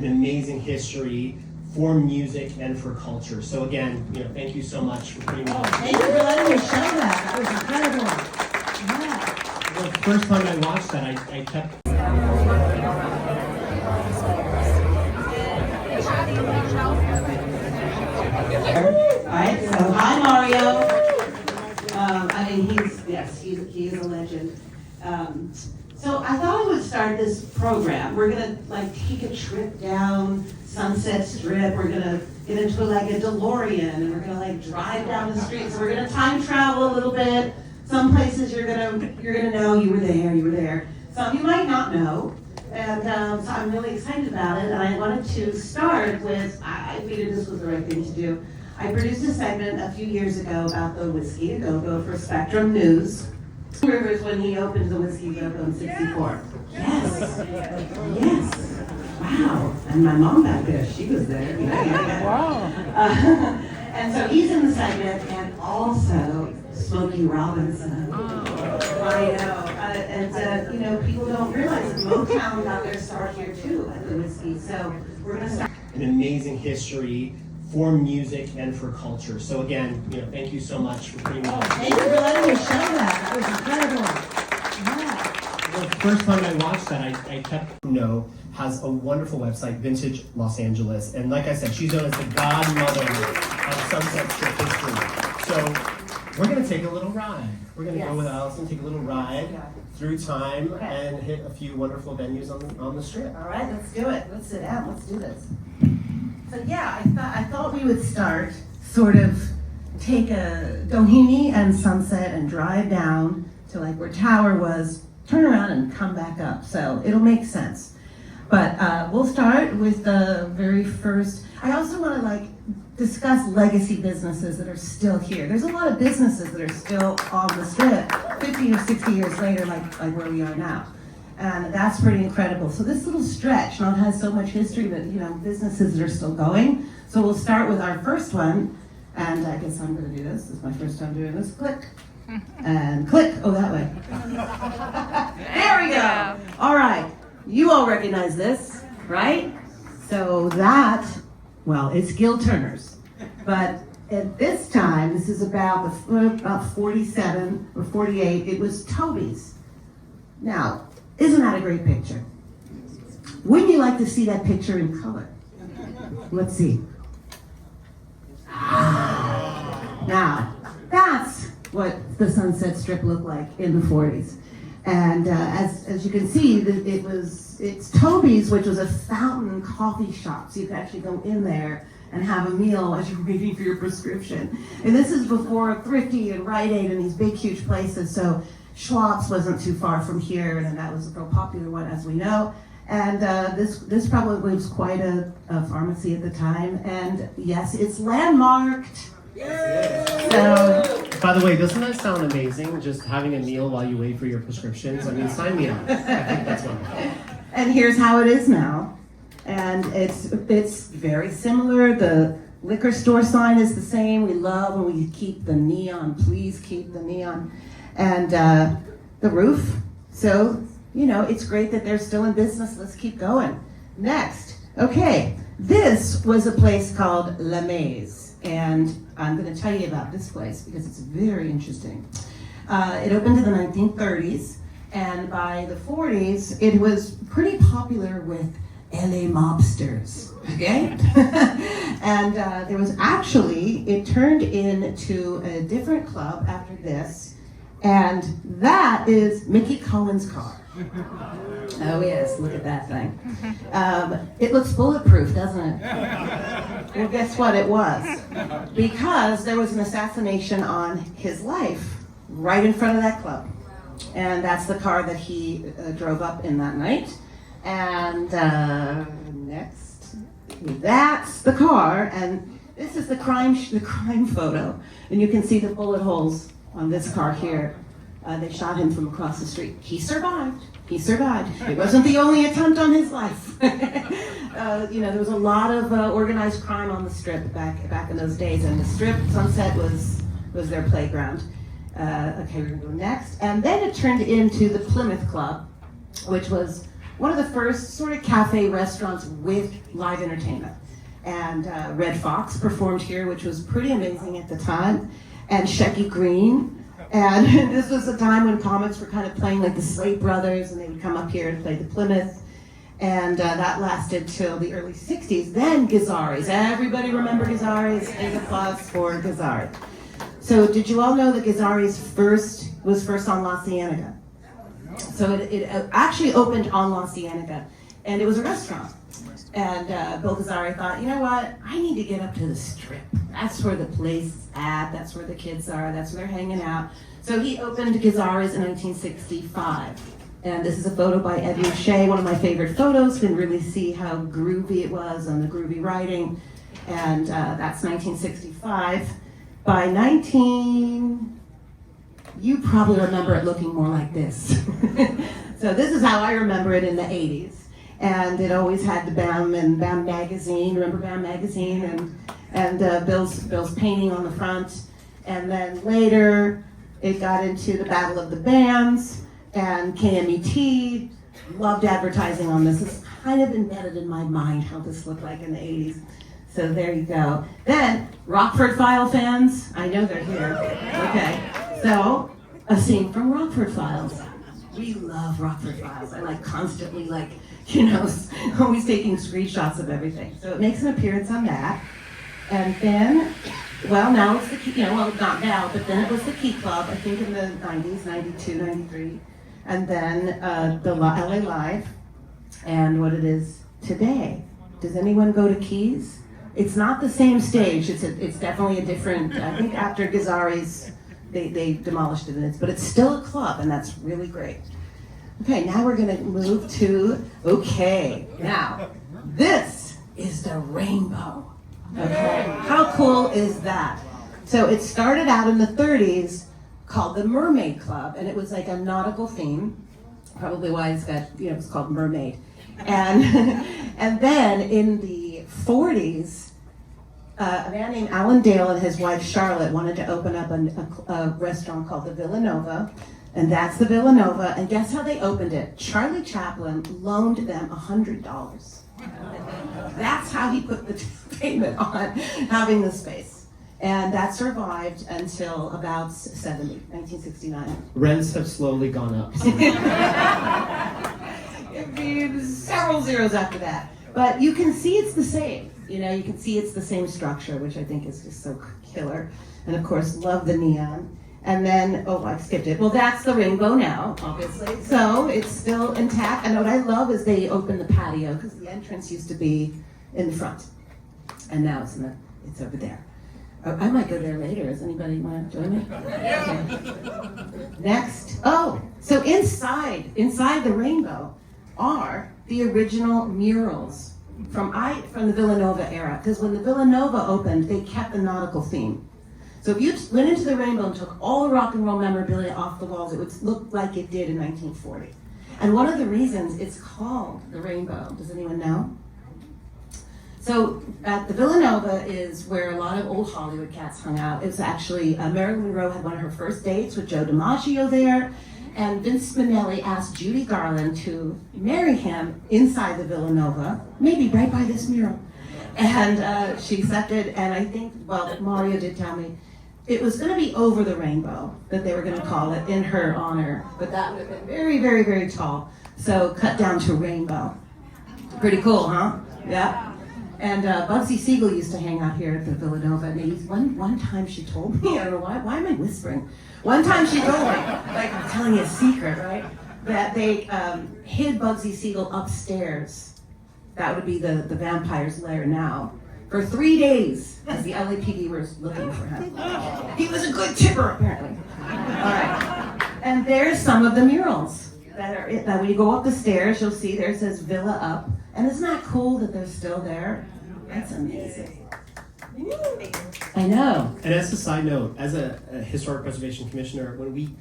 an amazing history for music and for culture. So again, thank you so much for putting me on. Thank you for letting me show that. That was incredible. Yeah. The first time I watched that, I kept. Alright, so hi Mario. He's a legend. So I thought I would start this program. We're gonna take a trip down Sunset Strip. We're gonna get into a DeLorean and we're gonna drive down the streets. So we're gonna time travel a little bit. Some places you're gonna know you were there. Some you might not know. And so I'm really excited about it. And I wanted to start with, I figured this was the right thing to do. I produced a segment a few years ago about the Whisky A Go Go for Spectrum News. Rivers when he opened the Whisky A Go Go in '64. Yes. Wow. And my mom back there, she was there. Wow. And so he's in the segment, and also Smokey Robinson. I know. And people don't realize Motown got their start here too at the Whiskey. So we're going to start. An amazing history for music and for culture. So again, thank you so much for putting me on. Thank you for letting me show that. That was incredible. Yeah. The first time I watched that, I kept has a wonderful website, Vintage Los Angeles, and like I said, she's known as the godmother of Sunset Strip history. So we're gonna take a little ride. We're gonna go with Alison, take a little ride through time and hit a few wonderful venues on the strip. All right, let's do it. Let's sit down. Let's do this. So yeah, I thought we would start take a Doheny and Sunset and drive down to where Tower was, turn around and come back up. So it'll make sense. But we'll start with the very first. I also want to discuss legacy businesses that are still here. There's a lot of businesses that are still on the strip 50 or 60 years later, like where we are now. And that's pretty incredible. So this little stretch not has so much history, but businesses that are still going. So we'll start with our first one, and I guess I'm going to do this. This is my first time doing this. Click and click. Oh, that way. There we go. All right. You all recognize this, right? So it's Gil Turner's, but at this time, this is about 47 or 48. It was Toby's. Now. Isn't that a great picture? Wouldn't you like to see that picture in color? Let's see. Now, that's what the Sunset Strip looked like in the 40s. And as you can see, it's Toby's, which was a fountain coffee shop. So you could actually go in there and have a meal as you're waiting for your prescription. And this is before Thrifty and Rite Aid and these big, huge places. So Schwab's wasn't too far from here, and that was a real popular one, as we know. And this probably was quite a pharmacy at the time. And yes, it's landmarked. So, by the way, doesn't that sound amazing? Just having a meal while you wait for your prescriptions? I mean, sign me up. I think that's wonderful. And here's how it is now. And it's very similar. The liquor store sign is the same. We love when we keep the neon. Please keep the neon. And the roof. So, it's great that they're still in business. Let's keep going. Next. Okay. This was a place called Lamese. And I'm going to tell you about this place because it's very interesting. It opened in the 1930s. And by the 40s, it was pretty popular with LA mobsters. Okay? And there was it turned into a different club after this. And that is Mickey Cohen's car. Oh yes, look at that thing. It looks bulletproof, doesn't it? Well, guess what it was? Because there was an assassination on his life right in front of that club. And that's the car that he drove up in that night. And next, that's the car. And this is the crime photo. And you can see the bullet holes on this car here. They shot him from across the street. He survived. It wasn't the only attempt on his life. There was a lot of organized crime on the strip back in those days, and the strip, Sunset, was their playground. Okay, we're gonna go next. And then it turned into the Plymouth Club, which was one of the first sort of cafe restaurants with live entertainment. And Red Fox performed here, which was pretty amazing at the time, and Shecky Green. And this was a time when comics were kind of playing like the Slate Brothers, and they would come up here to play the Plymouth. And that lasted till the early 60s. Then Gazari's. Everybody remember Gazari's? Big applause for Gazari. So did you all know that Gazari's was first on La Cienega? So it actually opened on La Cienega, and it was a restaurant. And Bill Gazari thought, you know what? I need to get up to the Strip. That's where the place is at. That's where the kids are. That's where they're hanging out. So he opened Gazari's in 1965. And this is a photo by Ed Shea, one of my favorite photos. You can really see how groovy it was and the groovy writing. And that's 1965. By you probably remember it looking more like this. So this is how I remember it in the 80s. And it always had the BAM and BAM magazine. Remember BAM magazine? And Bill's painting on the front. And then later, it got into the Battle of the Bands and KMET. Loved advertising on this. It's kind of embedded in my mind how this looked like in the 80s. So there you go. Then, Rockford File fans, I know they're here. Okay, so a scene from Rockford Files. We love Rockford Files. I constantly always taking screenshots of everything. So it makes an appearance on that. And then, now it's the Key, not now, but then it was the Key Club, I think in the 90s, 92, 93. And then the LA Live, and what it is today. Does anyone go to Keys? It's not the same stage. It's definitely a different. I think after Gazari's, they demolished it, but it's still a club, and that's really great. Okay, now we're gonna move to. Okay, now this is the Rainbow. Okay, how cool is that? So it started out in the 30s, called the Mermaid Club, and it was like a nautical theme. Probably why it's got it's called Mermaid, and and then in the 40s, a man named Alan Dale and his wife Charlotte wanted to open up a restaurant called the Villanova, and that's the Villanova. And guess how they opened it? Charlie Chaplin loaned them $100. That's how he put the payment on having the space. And that survived until about 1969. Rents have slowly gone up. It'd be several zeros after that. But you can see it's the same. You can see it's the same structure, which I think is just so killer. And of course, love the neon. And then, I skipped it. Well, that's the Rainbow now, obviously. So it's still intact. And what I love is they opened the patio, because the entrance used to be in the front. And now it's over there. I might go there later. Does anybody want to join me? Okay. Next. So inside the Rainbow are the original murals from the Villanova era. Because when the Villanova opened, they kept the nautical theme. So if you went into the Rainbow and took all the rock and roll memorabilia off the walls, it would look like it did in 1940. And one of the reasons it's called the Rainbow, does anyone know? So at the Villanova is where a lot of old Hollywood cats hung out. It was actually, Marilyn Monroe had one of her first dates with Joe DiMaggio there, and Vince Spinelli asked Judy Garland to marry him inside the Villanova, maybe right by this mural. And she accepted, and I think, Mario did tell me, it was going to be over the rainbow that they were going to call it in her honor, but that would have been very, very, very tall. So cut down to Rainbow. Pretty cool, huh? Yeah. And Bugsy Siegel used to hang out here at the Villanova, and one time she told me, I don't know why am I whispering? One time she told me, I'm telling you a secret, right? That they hid Bugsy Siegel upstairs. That would be the vampire's lair now. For 3 days, as the LAPD was looking for him. He was a good tipper, apparently. All right. And there's some of the murals that when you go up the stairs, you'll see there says Villa Up. And isn't that cool that they're still there? That's amazing. I know. And as a side note, as a historic preservation commissioner, when we've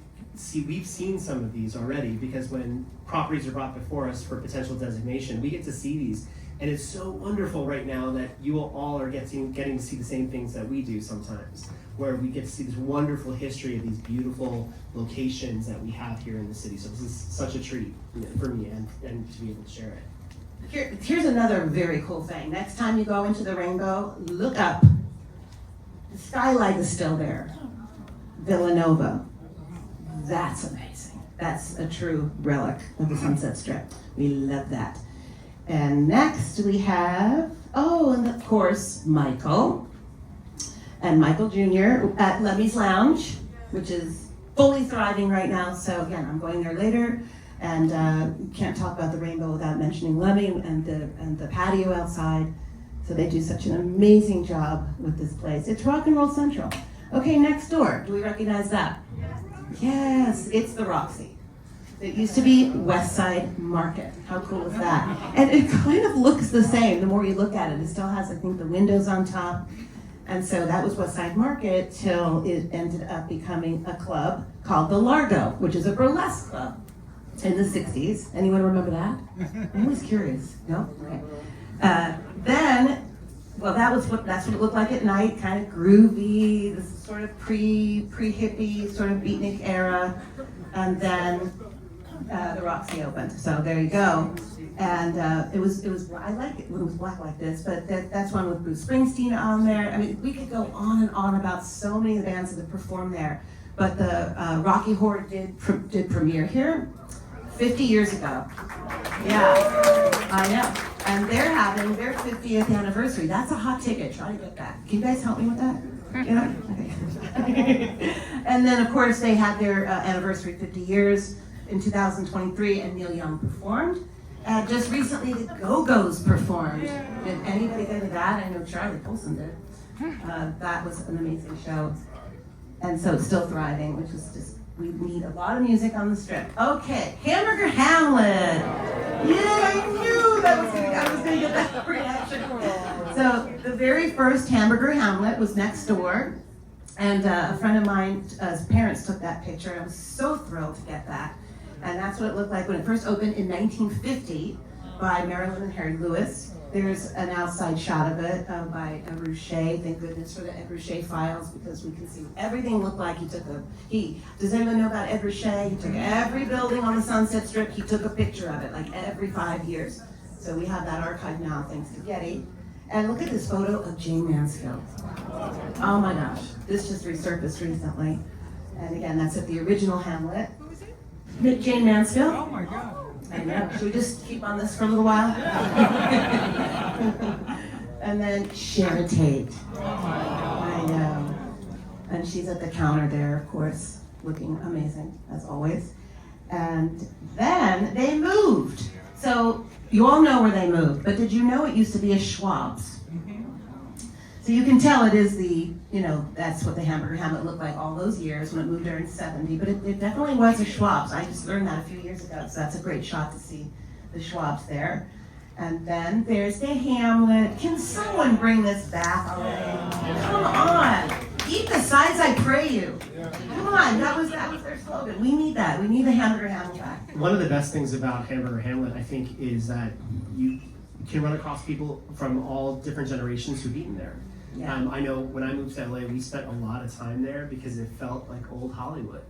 seen some of these already, because when properties are brought before us for potential designation, we get to see these. And it's so wonderful right now that you all are getting to see the same things that we do sometimes. where we get to see this wonderful history of these beautiful locations that we have here in the city. So this is such a treat for me and to be able to share it. Here's another very cool thing. Next time you go into the Rainbow, look up. The skylight is still there. Villanova. That's amazing. That's a true relic of the Sunset Strip. We love that. And next we have, and of course, Michael. And Michael Jr. at Lamese Lounge, which is fully thriving right now. So again, I'm going there later. And can't talk about the Rainbow without mentioning Lemmy and the patio outside. So they do such an amazing job with this place. It's rock and roll central. Okay, next door. Do we recognize that? Yes, it's the Roxy. It used to be West Side Market. How cool is that? And it kind of looks the same the more you look at it. It still has, I think, the windows on top. And so that was West Side Market till it ended up becoming a club called the Largo, which is a burlesque club in the 60s. Anyone remember that? I'm always curious. No? Okay. That's what it looked like at night, kind of groovy, this sort of pre-hippie, sort of beatnik era. And then the Roxy opened. So there you go. And it was. I like it when it was black like this, but that's one with Bruce Springsteen on there. I mean, we could go on and on about so many of the bands that have performed there. But the Rocky Horror did premiere here 50 years ago. Yeah, I know. And they're having their 50th anniversary. That's a hot ticket. Try to get that. Can you guys help me with that? Yeah. Okay. And then, of course, they had their anniversary 50 years in 2023, and Neil Young performed. Just recently, the Go-Go's performed. Did anybody go to that? I know Charlie Colson did. That was an amazing show. And so it's still thriving, which is just, we need a lot of music on the strip. Okay, Hamburger Hamlet. Yeah, I knew I was gonna get that reaction. So the very first Hamburger Hamlet was next door. And a friend of mine's parents took that picture. I was so thrilled to get that. And that's what it looked like when it first opened in 1950 by Marilyn and Harry Lewis. There's an outside shot of it by Ed Ruscha. Thank goodness for the Ed Ruscha files, because we can see everything looked like does anyone know about Ed Ruscha? He took every building on the Sunset Strip, he took a picture of it, like every 5 years. So we have that archived now, thanks to Getty. And look at this photo of Jane Mansfield. Oh my gosh, this just resurfaced recently. And again, that's at the original Hamlet. Jane Mansfield. Oh my God. I know. Should we just keep on this for a little while? And then Sharon Tate. I know. And she's at the counter there, of course, looking amazing, as always. And then they moved. So you all know where they moved, but did you know it used to be a Schwab's? So you can tell it is that's what the Hamburger Hamlet looked like all those years when it moved there in 70, but it definitely was a Schwab's. I just learned that a few years ago, so that's a great shot to see the Schwab's there. And then there's the Hamlet. Can someone bring this back already? Come on. Eat the sides, I pray you. Come on, that was their slogan. We need that. We need the Hamburger Hamlet back. One of the best things about Hamburger Hamlet, I think, is that you can run across people from all different generations who've eaten there. Yeah. I know when I moved to LA, we spent a lot of time there because it felt like old Hollywood.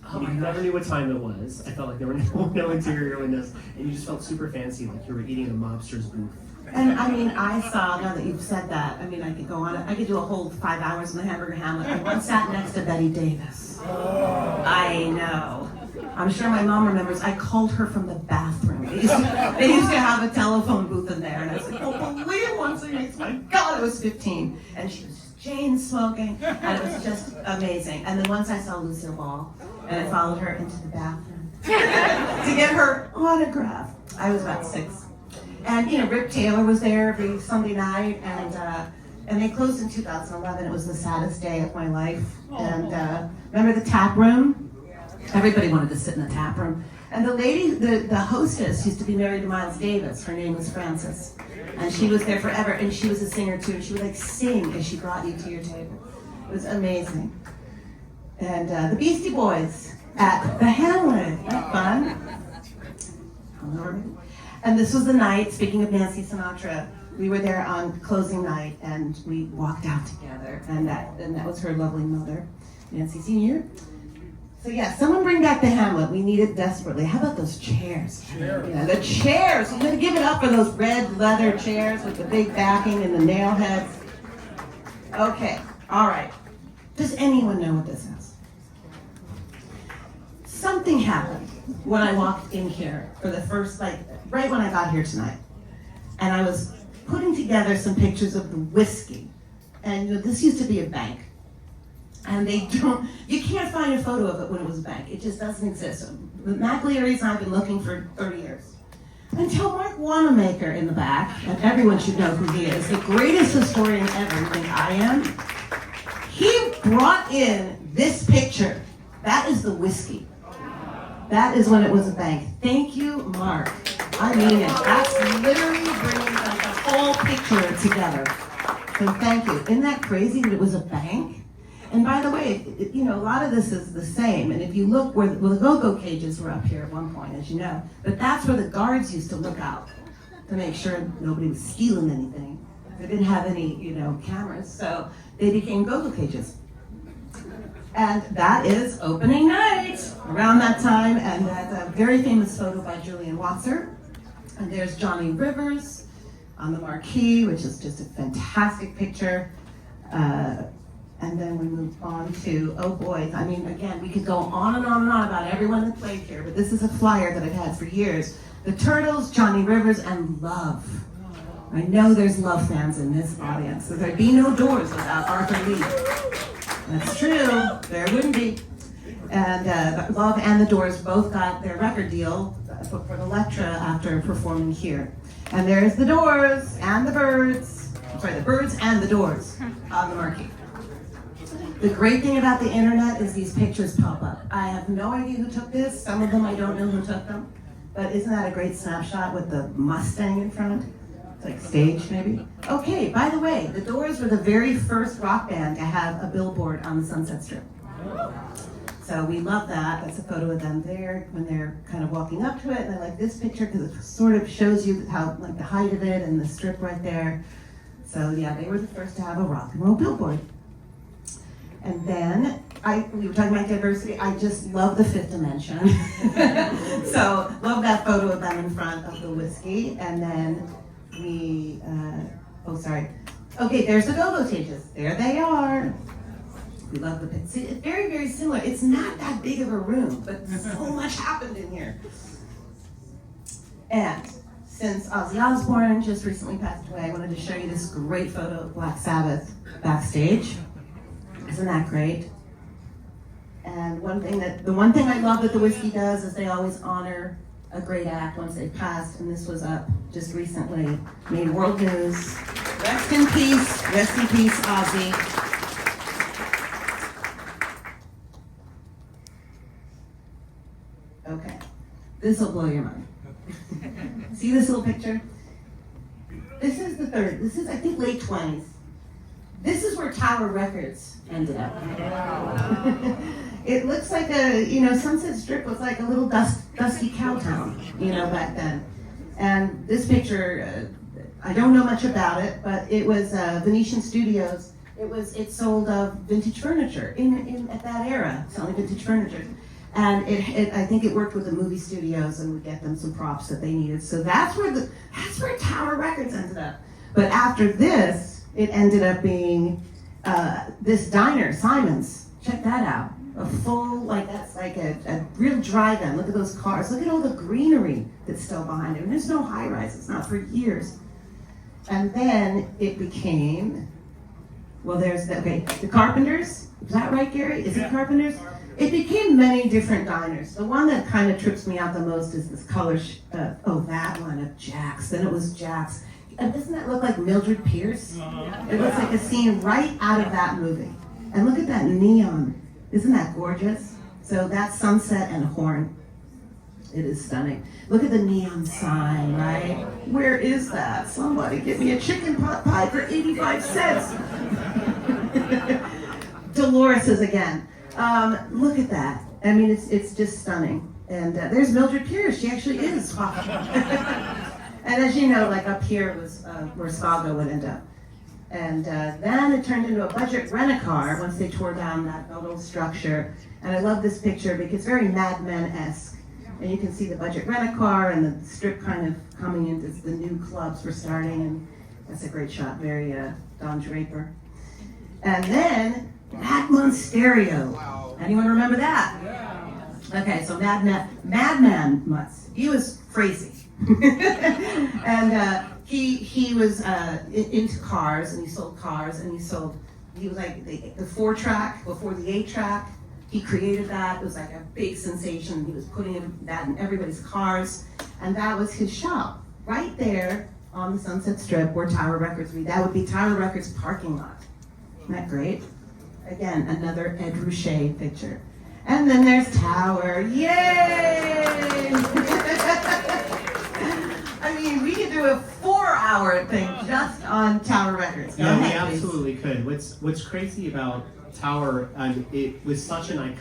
Oh my You never gosh. knew what time it was. I felt like there were no interior windows, and you just felt super fancy, like you were eating in a mobster's booth. And I mean, I saw, now that you've said that, I mean, I could go on, I could do a whole 5 hours in the Hamburger Hamlet. I once sat next to Bette Davis. I know. I'm sure my mom remembers, I called her from the bathroom. They used to have a telephone booth in there, and I was like, oh, believe once a week. My God, I was 15. And she was just chain smoking, and it was just amazing. And then once I saw Lucille Ball, and I followed her into the bathroom to get her autograph. I was about 6. And Rip Taylor was there every Sunday night, and they closed in 2011. It was the saddest day of my life. And remember the tap room? Everybody wanted to sit in the tap room. And the lady, the hostess, used to be married to Miles Davis. Her name was Frances. And she was there forever, and she was a singer too. And she would sing as she brought you to your table. It was amazing. And the Beastie Boys at the Hamlet. Fun. And this was the night, speaking of Nancy Sinatra, We were there on closing night, and we walked out together, and that was her lovely mother, Nancy Sr. So yeah, someone bring back the Hamlet. We need it desperately. How about those chairs? Yeah, the chairs. You gotta give it up for those red leather chairs with the big backing and the nail heads. Okay, all right. Does anyone know what this is? Something happened when I walked in here for the first, right when I got here tonight. And I was putting together some pictures of the whiskey. And this used to be a bank. And you can't find a photo of it when it was a bank. It just doesn't exist. The McLeary's I've been looking for 30 years. Until Mark Wanamaker in the back, and everyone should know who he is, the greatest historian ever, you think I am? He brought in this picture. That is the whiskey. That is when it was a bank. Thank you, Mark. I mean it. That's literally bringing the whole picture together. So thank you. Isn't that crazy that it was a bank? And by the way, a lot of this is the same. And if you look where the go-go cages were up here at one point, as you know, but that's where the guards used to look out to make sure nobody was stealing anything. They didn't have any, cameras, so they became go-go cages. And that is opening night around that time, and that's a very famous photo by Julian Watser. And there's Johnny Rivers on the marquee, which is just a fantastic picture. And then we move on to, oh boy, I mean, again, we could go on and on and on about everyone that played here, but this is a flyer that I've had for years. The Turtles, Johnny Rivers, and Love. I know there's Love fans in this audience, so there'd be no Doors without Arthur Lee. That's true, there wouldn't be. And Love and the Doors both got their record deal for the Electra after performing here. And there's the Doors and the Birds, the Birds and the Doors on the marquee. The great thing about the internet is these pictures pop up. I have no idea who took this. Some of them I don't know who took them. But isn't that a great snapshot with the Mustang in front? It's like staged, maybe. Okay, by the way, the Doors were the very first rock band to have a billboard on the Sunset Strip. So we love that. That's a photo of them there when they're kind of walking up to it. And I like this picture because it sort of shows you how, the height of it and the strip right there. So yeah, they were the first to have a rock and roll billboard. And then, we were talking about diversity, I just love the fifth dimension. So, love that photo of them in front of the whiskey. And then okay, there's the go-go cages. There they are. We love the pit. See, it's very, very similar. It's not that big of a room, but so much happened in here. And since Ozzy Osbourne just recently passed away, I wanted to show you this great photo of Black Sabbath backstage. Isn't that great? And the one thing I love that the whiskey does is they always honor a great act once they've passed, and this was up just recently, made world news. Rest in peace, Ozzy. Okay, this will blow your mind. See this little picture? This is the third, this is I think late 20s. This is where Tower Records ended up. It looks like Sunset Strip was like a little dusty cow town, back then. And this picture, I don't know much about it, but it was Venetian Studios. It sold vintage furniture at that era, selling vintage furniture. And I think it worked with the movie studios and would get them some props that they needed. So that's where Tower Records ended up. But after this, it ended up being this diner, Simon's. Check that out. A full, that's like a real drive-in. Look at those cars. Look at all the greenery that's still behind it. And there's no high-rises, not for years. And then it became, the Carpenters. Is that right, Gary? Is it Carpenters? It became many different diners. The one that kind of trips me out the most is this color, that one of Jack's. Then it was Jack's. Doesn't that look like Mildred Pierce? It looks like a scene right out of that movie. And look at that neon. Isn't that gorgeous? So that's Sunset and Horn. It is stunning. Look at the neon sign, right? Where is that? Somebody give me a chicken pot pie for 85 cents. Dolores's again. Look at that. I mean, it's just stunning. And there's Mildred Pierce. She actually is. And as you know, like up here was where Spago would end up. And then it turned into a budget rent-a-car once they tore down that little structure. And I love this picture because it's very Mad Men-esque. And you can see the budget rent-a-car and the strip kind of coming into the new clubs were starting. And that's a great shot, very Don Draper. And then Madman Stereo. Wow. Anyone remember that? Yeah. Okay, so Madman Mutz. He was crazy. And he was into cars, and he sold cars, and he was like the 4-track before the 8-track. He created that. It was like a big sensation. He was putting that in everybody's cars, and that was his shop right there on the Sunset Strip where Tower Records would be. That would be Tower Records parking lot. Isn't that great? Again, another Ed Ruscha picture. And then there's Tower. Yay! I mean, we could do a 4-hour thing just on Tower Records. Go Yeah, we ahead, please. absolutely could. What's crazy about Tower, it was such an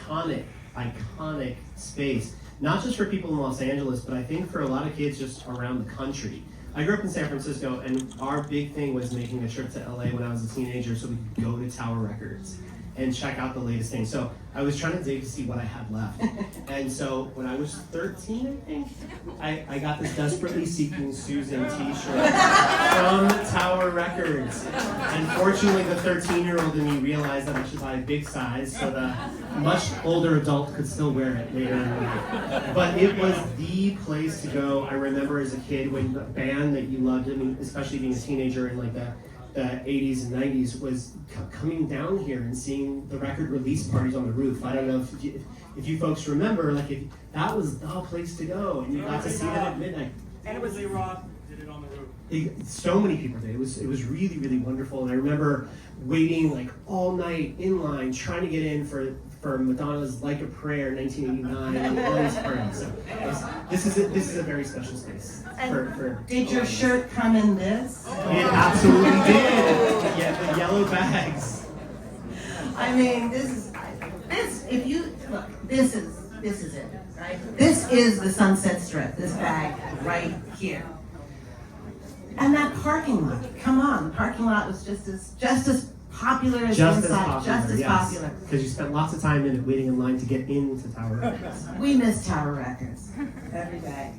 iconic space, not just for people in Los Angeles, but I think for a lot of kids just around the country. I grew up in San Francisco, and our big thing was making a trip to LA when I was a teenager so we could go to Tower Records and check out the latest thing. So I was trying to dig to see what I had left. And so when I was 13, I think, I got this Desperately Seeking Susan t-shirt from Tower Records. And fortunately, the 13-year-old in me realized that I should buy a big size so the much older adult could still wear it later in life. But it was the place to go. I remember as a kid when the band that you loved, I mean, especially being a teenager in like the 80s and 90s, was coming down here and seeing the record release parties on the roof. I don't know if you folks remember, like that was the place to go, and you got to see that at midnight. And it was A-Rod did it on the roof. So many people did. It was really, really wonderful, and I remember waiting like all night in line trying to get in for Madonna's Like a Prayer 1989 and all these parties. So this is a very special space. Did your shirt come in this? It absolutely did. Yeah, the yellow bags. I mean, this. If you look, this is it, right? This is the Sunset Strip. This bag right here. And that parking lot. Come on, the parking lot was just as popular as inside. Just as popular. Because you spent lots of time in it waiting in line to get into Tower Records. We miss Tower Records every day.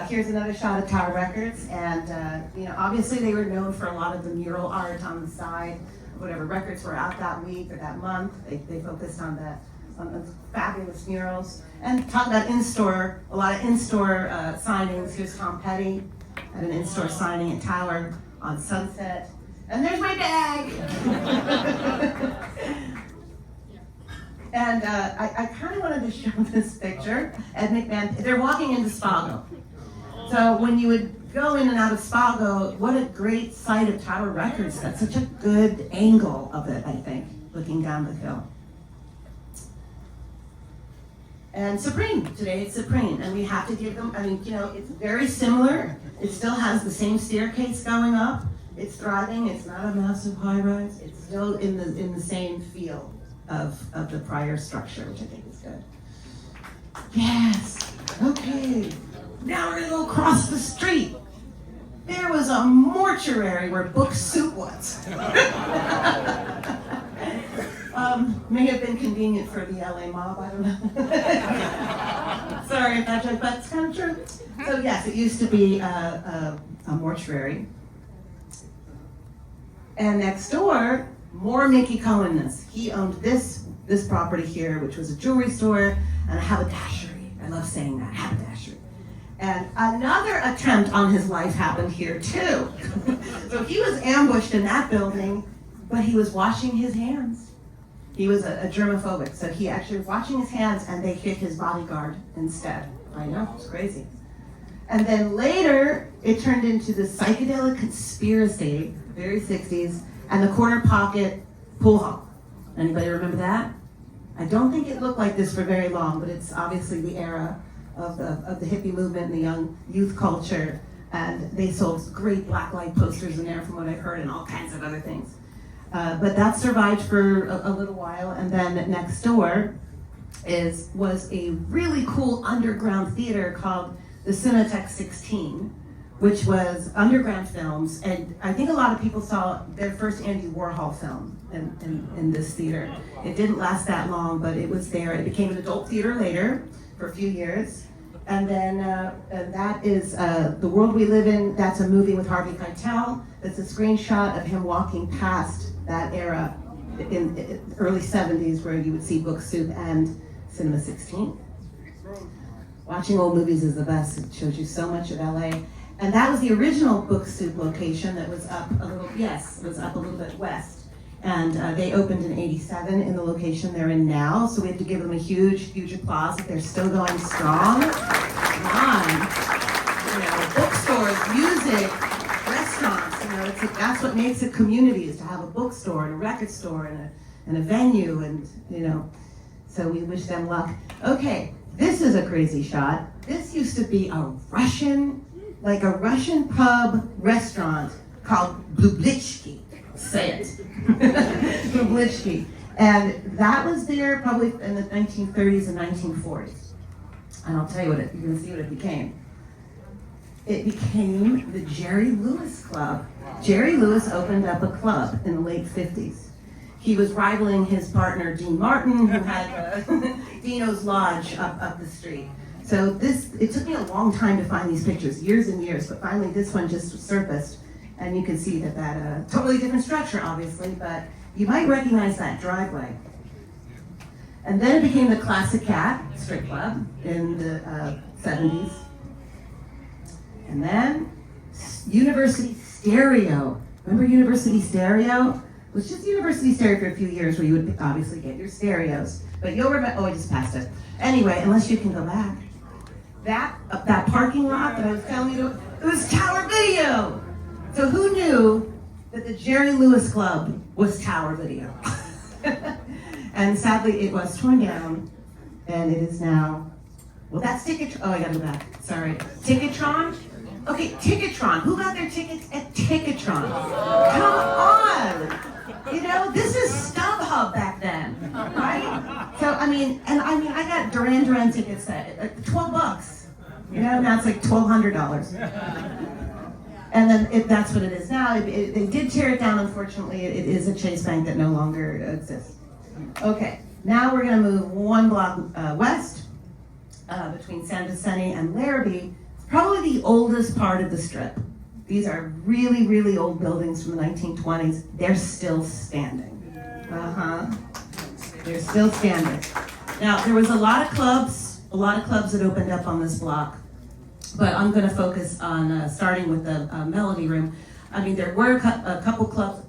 Here's another shot of Tower Records, and obviously they were known for a lot of the mural art on the side. Whatever records were out that week or that month, they focused on the fabulous murals. And talk about in-store, a lot of in-store signings. Here's Tom Petty at an in-store signing at Tower on Sunset. And there's my bag! And I kind of wanted to show this picture. Ed McMahon, they're walking into Spago. So when you would go in and out of Spago, what a great sight of Tower Records. That's such a good angle of it, I think, looking down the hill. And Supreme, today it's Supreme, and we have to give them, it's very similar. It still has the same staircase going up. It's thriving, it's not a massive high-rise. It's still in the same feel of the prior structure, which I think is good. Yes, okay. Now we're gonna go across the street. There was a mortuary where Book Soup was. May have been convenient for the LA mob, I don't know. Sorry if that's right, but it's kind of true. So yes, it used to be a mortuary. And next door, more Mickey Cohen-ness. He owned this property here, which was a jewelry store and a haberdashery. I love saying that, haberdashery. And another attempt on his life happened here too. So he was ambushed in that building, but he was washing his hands. He was a germophobic, so he actually was washing his hands and they hit his bodyguard instead. I know, it's crazy. And then later, it turned into the psychedelic conspiracy, very 60s, and the corner pocket pool hall. Anybody remember that? I don't think it looked like this for very long, but it's obviously the era of the hippie movement and the young youth culture, and they sold great black light posters in there from what I've heard and all kinds of other things. But that survived for a little while, and then next door was a really cool underground theater called the Cinetech 16, which was Underground Films, and I think a lot of people saw their first Andy Warhol film in this theater. It didn't last that long, but it was there. It became an adult theater later for a few years. And then that is The World We Live In. That's a movie with Harvey Keitel. That's a screenshot of him walking past that era in early 70s where you would see Book Soup and Cinema 16. Watching old movies is the best. It shows you so much of LA. And that was the original Book Soup location that was up a little, yes, it was up a little bit west. And they opened in '87 in the location they're in now. So we have to give them a huge, huge applause that they're still going strong. Come on. You know, bookstores, music, restaurants, you know, that's what makes a community, is to have a bookstore and a record store and a venue, and, you know, so we wish them luck. Okay, this is a crazy shot. This used to be a Russian pub restaurant called Blublitsky. Say it. Blublitsky. And that was there probably in the 1930s and 1940s. And I'll tell you you're going to see what it became. It became the Jerry Lewis Club. Jerry Lewis opened up a club in the late 50s. He was rivaling his partner, Dean Martin, who had Dino's Lodge up the street. So it took me a long time to find these pictures, years and years, but finally this one just surfaced. And you can see that totally different structure, obviously, but you might recognize that driveway. And then it became the Classic Cat strip club in the 70s. And then University Stereo. Remember University Stereo? It was just University Stereo for a few years where you would obviously get your stereos. But you'll remember, oh, I just passed it. Anyway, unless you can go back. That parking lot that I was telling you, it was Tower Video. So who knew that the Jerry Lewis Club was Tower Video? And sadly, it was torn down, and it is now, well, that's Ticketron. Oh, I gotta go back. Sorry. Ticketron? Okay, Ticketron. Who got their tickets at Ticketron? Come on! You know, this is StubHub back then, right? So, I got Duran Duran tickets at $12. You know, now it's like $1,200. And then that's what it is now. They did tear it down, unfortunately. It is a Chase Bank that no longer exists. Okay, now we're gonna move one block west between San Vicente and Larrabee. It's probably the oldest part of the strip. These are really, really old buildings from the 1920s. They're still standing. They're still standing. Now, there was a lot of clubs that opened up on this block. But I'm going to focus on starting with the Melody Room. I mean, there were a couple clubs,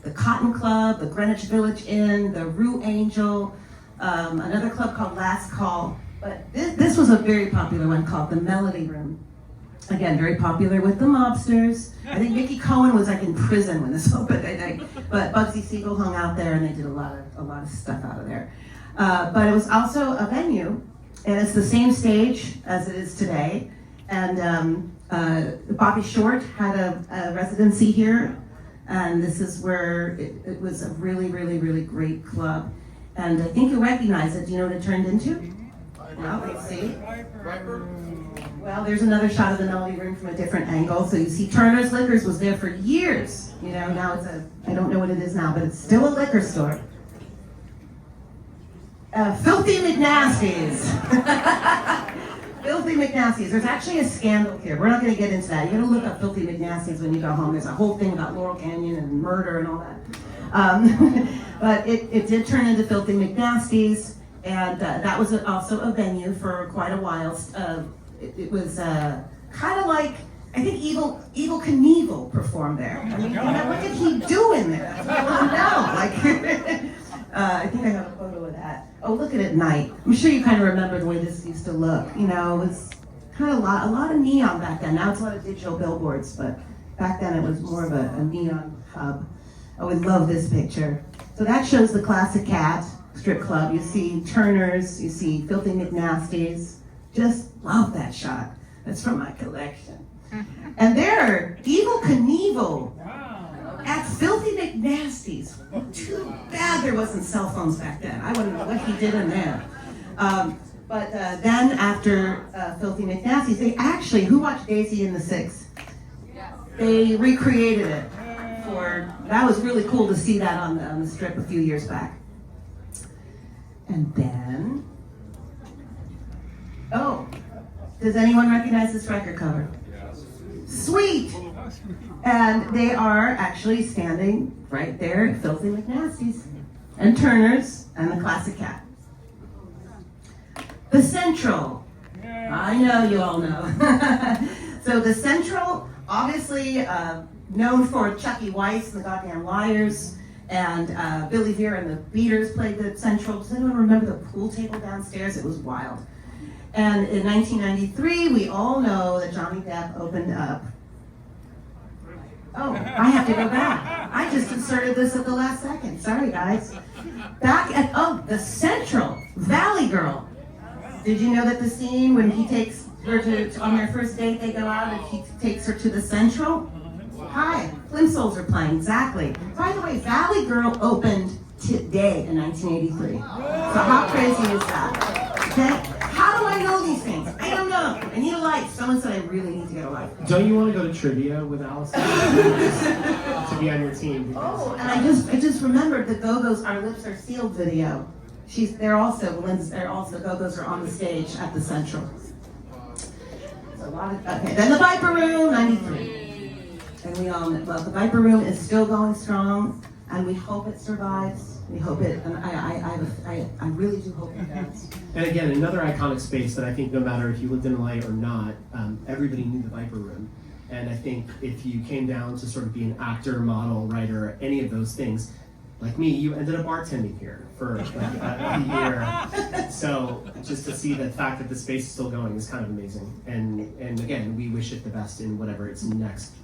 the Cotton Club, the Greenwich Village Inn, the Rue Angel, another club called Last Call. But this was a very popular one called the Melody Room. Again, very popular with the mobsters. I think Mickey Cohen was like in prison when this opened, I think. But Bugsy Siegel hung out there, and they did a lot of stuff out of there. But it was also a venue, and it's the same stage as it is today. And Bobby Short had a residency here, and this is where it was a really, really, really great club. And I think you recognize it. Do you know what it turned into? Well, let's see. Well, there's another shot of the Melody Room from a different angle. So you see Turner's Liquors was there for years. You know, now it's I don't know what it is now, but it's still a liquor store. Filthy McNasty's. Filthy McNasty's. There's actually a scandal here. We're not going to get into that. You're going to look up Filthy McNasty's when you go home. There's a whole thing about Laurel Canyon and murder and all that. But it did turn into Filthy McNasty's, and that was also a venue for quite a while. It was kind of like, I think Evil Knievel performed there. I mean, what did he do in there? I don't know. Like, I think I have a photo of that. Oh, look at it at night. I'm sure you kind of remember the way this used to look. You know, it was kind of a lot of neon back then. Now it's a lot of digital billboards, but back then it was more of a neon hub. Oh, I love this picture. So that shows the Classic Cat strip club. You see Turner's, you see Filthy McNasty's. Just love that shot. That's from my collection. And there, Evil Knievel at Filthy McNasty's. Too bad there wasn't cell phones back then. I wouldn't know what he did in there. But then after Filthy McNasty's, they actually, who watched Daisy and the Six? They recreated it that was really cool to see that on the strip a few years back. And then, oh, does anyone recognize this record cover? Sweet! And they are actually standing right there at Filthy McNasty's and Turner's and the Classic Cat. The Central. I know you all know. So the Central, obviously known for Chucky Weiss and the Goddamn Liars, and Billy Veer and the Beaters played the Central. Does anyone remember the pool table downstairs? It was wild. And in 1993, we all know that Johnny Depp opened up. Oh, I have to go back. I just inserted this at the last second. Sorry, guys. Back at, the Central, Valley Girl. Did you know that the scene when he takes her on their first date, they go out and he takes her to the Central? Hi, Plimsolls are playing, exactly. By the way, Valley Girl opened today in 1983. So how crazy is that? Okay? How do I know these things? I don't know. I need a life. Someone said I really need to get a life. Don't you want to go to trivia with Alison to be on your team? Oh, and I just remembered the Go-Go's "Our Lips Are Sealed" video. They're also Go-Go's are on the stage at the Central. Okay, then the Viper Room, 93. And we all know, well, the Viper Room is still going strong, and we hope it survives. We hope it, and I really do hope it does. And again, another iconic space that I think no matter if you lived in LA or not, everybody knew the Viper Room. And I think if you came down to sort of be an actor, model, writer, any of those things, like me, you ended up bartending here for like a year. So just to see the fact that the space is still going is kind of amazing. And again, we wish it the best in whatever its next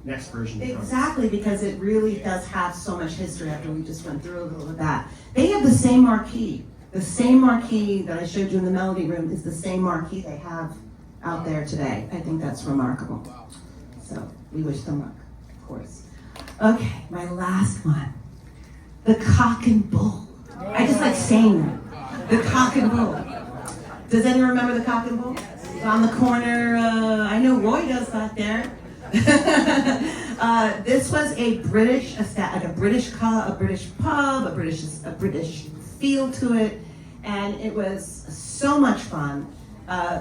version becomes. Exactly, because it really does have so much history after we just went through a little of that. They have the same marquee. The same marquee that I showed you in the Melody Room is the same marquee they have out there today. I think that's remarkable. So we wish them luck, of course. Okay, my last one. The Cock and Bull. I just like saying that. The Cock and Bull. Does anyone remember the Cock and Bull? It's on the corner. I know Roy does back there. This was a British pub, a British feel to it, and it was so much fun.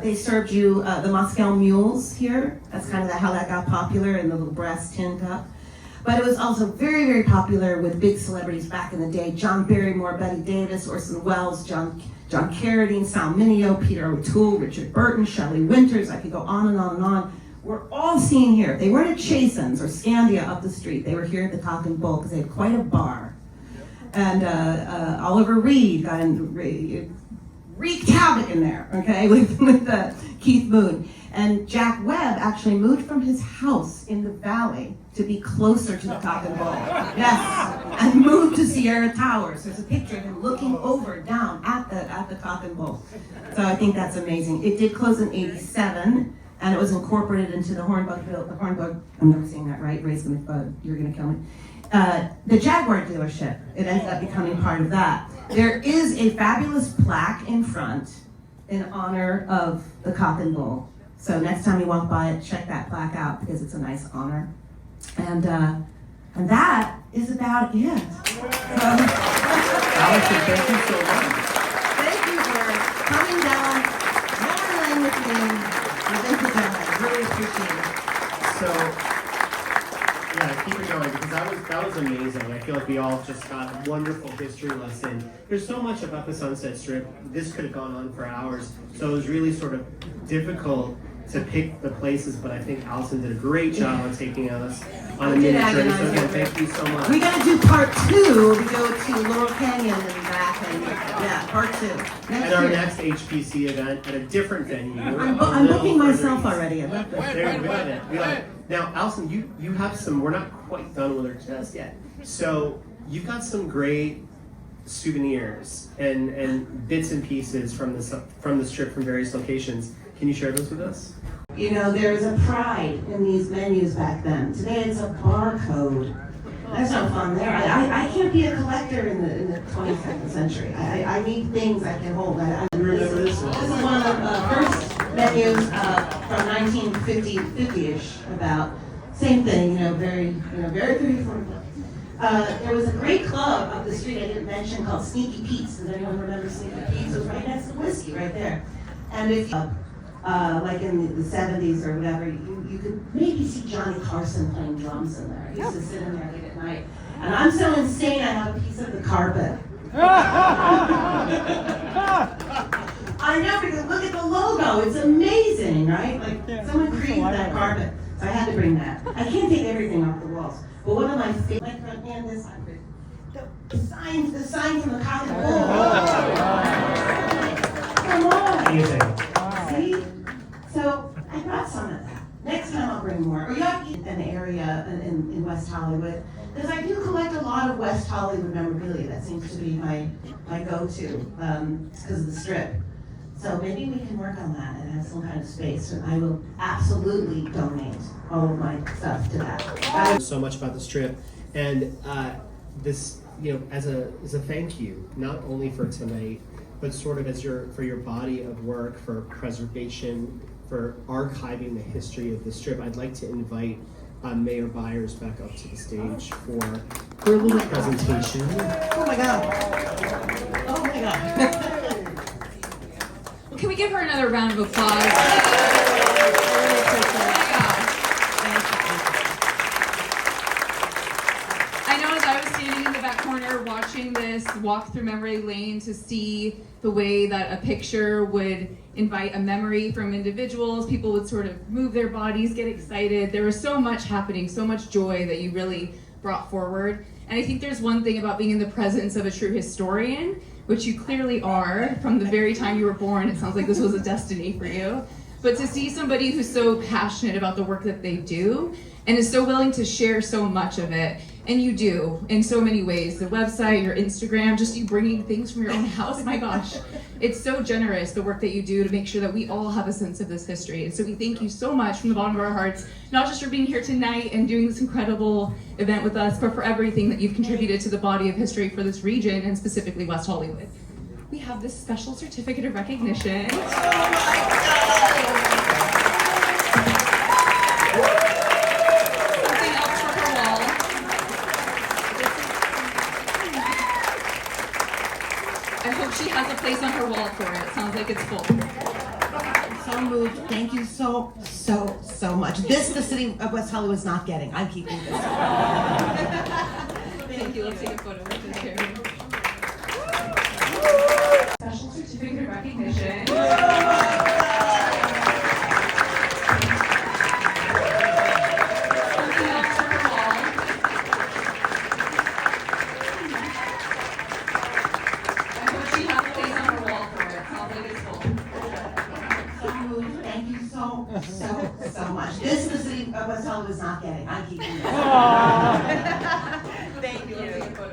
They served you the Moscow mules here. That's kind of how that got popular in the little brass tin cup. But it was also very, very popular with big celebrities back in the day. John Barrymore, Bette Davis, Orson Welles, John Carradine, Sal Mineo, Peter O'Toole, Richard Burton, Shelley Winters. I could go on and on and on. We're all seen here. They weren't at Chasen's or Scandia up the street. They were here at the Cock and Bull because they had quite a bar. And Oliver Reed got in, wreaked havoc in there, okay, with Keith Moon. And Jack Webb actually moved from his house in the valley to be closer to the Cock and Bull. Yes, and moved to Sierra Towers. There's a picture of him looking down at the Cock and Bull. So I think that's amazing. It did close in '87, and it was incorporated into the Hornbug, I'm never saying that right, you're gonna kill me. The Jaguar dealership, it ended up becoming part of that. There is a fabulous plaque in front in honor of the Cock and Bull. So next time you walk by it, check that plaque out because it's a nice honor. And that is about it. Alison, thank you so much. Thank you for coming down, marveling with me. I really appreciate it. So, yeah, keep it going because that was amazing. I feel like we all just got a wonderful history lesson. There's so much about the Sunset Strip. This could have gone on for hours. So it was really sort of difficult to pick the places, but I think Alison did a great job on taking us on a mini journey. So again, thank you so much. We gotta do part 2. We go to Laurel Canyon and back, and yeah, part 2. At our next HPC event at a different venue. I'm booking myself already. I love this. There, we love it. We love it. Now, Alison, you have some. We're not quite done with our test yet. So you've got some great souvenirs and bits and pieces from the strip from various locations. Can you share those with us? You know, there's a pride in these menus back then. Today it's a barcode. There's no fun there. I can't be a collector in the 22nd century. I need things I can hold. Remember this one? This is one of the first menus from 1950-ish about. Same thing, very affordable. There was a great club up the street I didn't mention called Sneaky Pete's. Does anyone remember Sneaky Pete's? It was right next to Whiskey, right there. And if you, like in the 70s or whatever, you could maybe see Johnny Carson playing drums in there. He used to sit in there late at night. And I'm so insane, I have a piece of the carpet. I know, because look at the logo. It's amazing, right? Like, someone created that carpet. So I had to bring that. I can't take everything off the walls. But one of my favorite, and this, the sign from the college. Come on. Amazing. See? So I brought some of that. Next time I'll bring more. Or you have an area in West Hollywood. Because I do collect a lot of West Hollywood memorabilia. That seems to be my go-to because of the strip. So maybe we can work on that and have some kind of space. And I will absolutely donate all of my stuff to that. So much about the strip, and this, as a thank you, not only for tonight, but sort of for your body of work, for preservation, for archiving the history of the strip. I'd like to invite Mayor Byers back up to the stage for a little presentation. Oh my God. Oh my God. Can we give her another round of applause? Oh I know as I was standing in the back corner watching this walk through memory lane to see the way that a picture would invite a memory from individuals, people would sort of move their bodies, get excited. There was so much happening, so much joy that you really brought forward. And I think there's one thing about being in the presence of a true historian, which you clearly are from the very time you were born. It sounds like this was a destiny for you. But to see somebody who's so passionate about the work that they do and is so willing to share so much of it, and you do in so many ways, the website, your Instagram, just you bringing things from your own house, my gosh. It's so generous, the work that you do to make sure that we all have a sense of this history. And so we thank you so much from the bottom of our hearts, not just for being here tonight and doing this incredible event with us, but for everything that you've contributed to the body of history for this region and specifically West Hollywood. We have this special certificate of recognition. I hope she has a place on her wall for it. Sounds like it's full. I'm so moved. Thank you so much. This the city of West Hollywood is not getting. I'm keeping this. Thank you. Let's take a photo with this here. Special certificate of recognition. So much. This the city of West Hollywood is not getting. I'm keeping this. Thank you.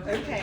Okay.